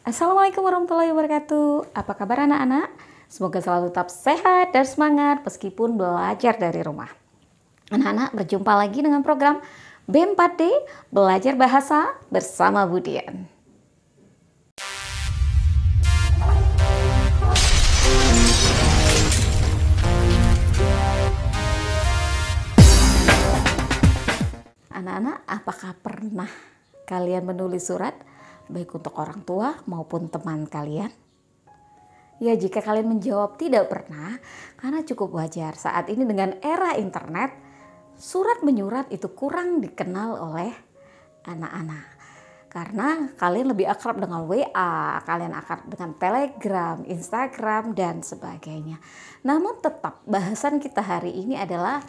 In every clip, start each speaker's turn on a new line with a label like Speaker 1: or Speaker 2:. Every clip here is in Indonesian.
Speaker 1: Assalamualaikum warahmatullahi wabarakatuh. Apa kabar anak-anak? Semoga selalu tetap sehat dan semangat meskipun belajar dari rumah. Anak-anak, berjumpa lagi dengan program B4D Belajar Bahasa bersama Bu Dian. Anak-anak, apakah pernah kalian menulis surat baik untuk orang tua maupun teman kalian? Ya, jika kalian menjawab tidak pernah, karena cukup wajar. Saat ini dengan era internet, surat menyurat itu kurang dikenal oleh anak-anak. Karena kalian lebih akrab dengan WA, kalian akrab dengan Telegram, Instagram, dan sebagainya. Namun tetap bahasan kita hari ini adalah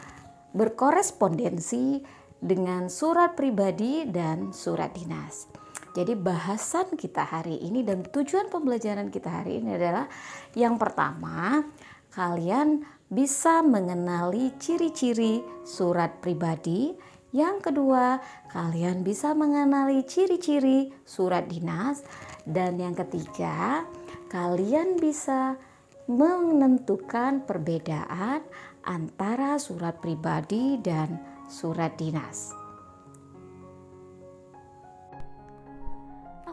Speaker 1: berkorespondensi dengan surat pribadi dan surat dinas. Jadi bahasan kita hari ini dan tujuan pembelajaran kita hari ini adalah yang pertama, kalian bisa mengenali ciri-ciri surat pribadi. Yang kedua, kalian bisa mengenali ciri-ciri surat dinas. Dan yang ketiga, kalian bisa menentukan perbedaan antara surat pribadi dan surat dinas.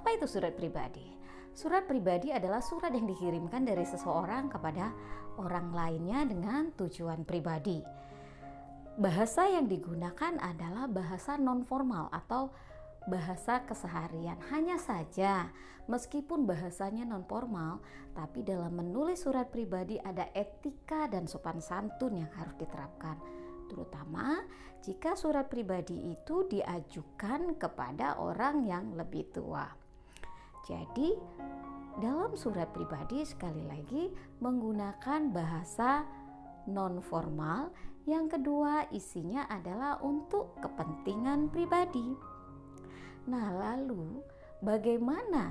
Speaker 1: Apa itu surat pribadi? Surat pribadi adalah surat yang dikirimkan dari seseorang kepada orang lainnya dengan tujuan pribadi. Bahasa yang digunakan adalah bahasa non-formal atau bahasa keseharian. Hanya saja, meskipun bahasanya non-formal, tapi dalam menulis surat pribadi ada etika dan sopan santun yang harus diterapkan. Terutama jika surat pribadi itu diajukan kepada orang yang lebih tua. Jadi dalam surat pribadi sekali lagi menggunakan bahasa non-formal. Yang kedua, isinya adalah untuk kepentingan pribadi. Nah, lalu bagaimana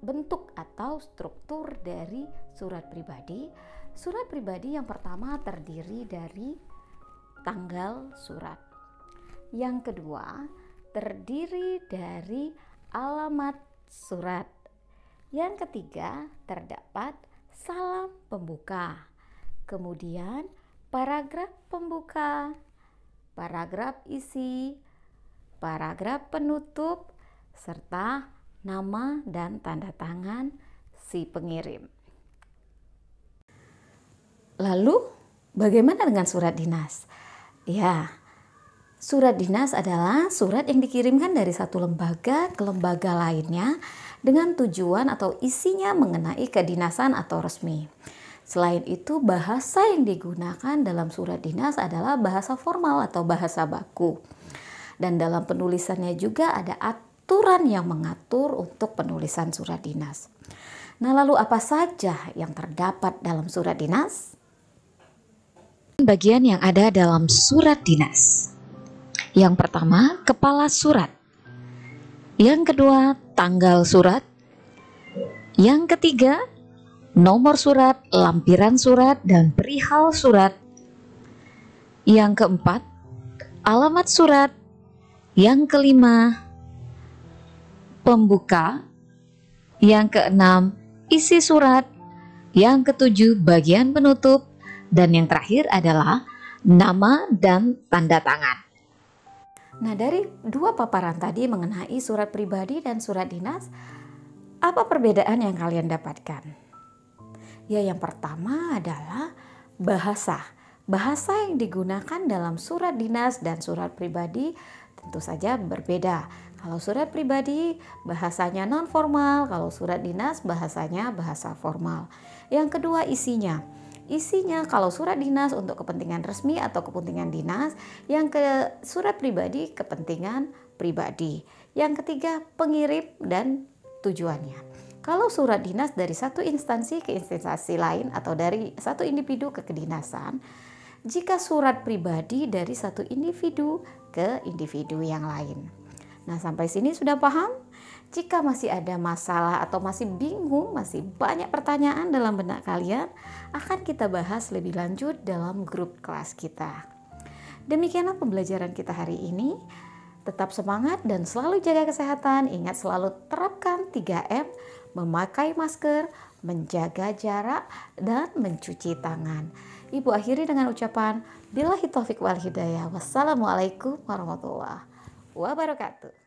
Speaker 1: bentuk atau struktur dari surat pribadi? Surat pribadi yang pertama terdiri dari tanggal surat. Yang kedua, terdiri dari alamat surat. Yang ketiga, terdapat salam pembuka. Kemudian paragraf pembuka, paragraf isi, paragraf penutup, serta nama dan tanda tangan si pengirim. Lalu, bagaimana dengan surat dinas? Ya, surat dinas adalah surat yang dikirimkan dari satu lembaga ke lembaga lainnya dengan tujuan atau isinya mengenai kedinasan atau resmi. Selain itu, bahasa yang digunakan dalam surat dinas adalah bahasa formal atau bahasa baku. Dan dalam penulisannya juga ada aturan yang mengatur untuk penulisan surat dinas. Nah, lalu apa saja yang terdapat dalam surat dinas? Bagian yang ada dalam surat dinas. Yang pertama, kepala surat. Yang kedua, tanggal surat. Yang ketiga, nomor surat, lampiran surat, dan perihal surat. Yang keempat, alamat surat. Yang kelima, pembuka. Yang keenam, isi surat. Yang ketujuh, bagian penutup. Dan yang terakhir adalah nama dan tanda tangan. Nah, dari dua paparan tadi mengenai surat pribadi dan surat dinas, apa perbedaan yang kalian dapatkan? Ya, yang pertama adalah bahasa. Bahasa yang digunakan dalam surat dinas dan surat pribadi tentu saja berbeda. Kalau surat pribadi bahasanya non-formal, kalau surat dinas bahasanya bahasa formal. Yang kedua, isinya. Isinya kalau surat dinas untuk kepentingan resmi atau kepentingan dinas, yang ke surat pribadi kepentingan pribadi. Yang ketiga, pengirim dan tujuannya. Kalau surat dinas dari satu instansi ke instansi lain atau dari satu individu ke kedinasan, jika surat pribadi dari satu individu ke individu yang lain. Nah, sampai sini sudah paham? Jika masih ada masalah atau masih bingung, masih banyak pertanyaan dalam benak kalian, akan kita bahas lebih lanjut dalam grup kelas kita. Demikianlah pembelajaran kita hari ini.
Speaker 2: Tetap semangat dan selalu jaga kesehatan. Ingat selalu terapkan 3M, memakai masker, menjaga jarak, dan mencuci tangan. Ibu akhiri dengan ucapan billahi taufik wal hidayah. Wassalamualaikum warahmatullahi wabarakatuh.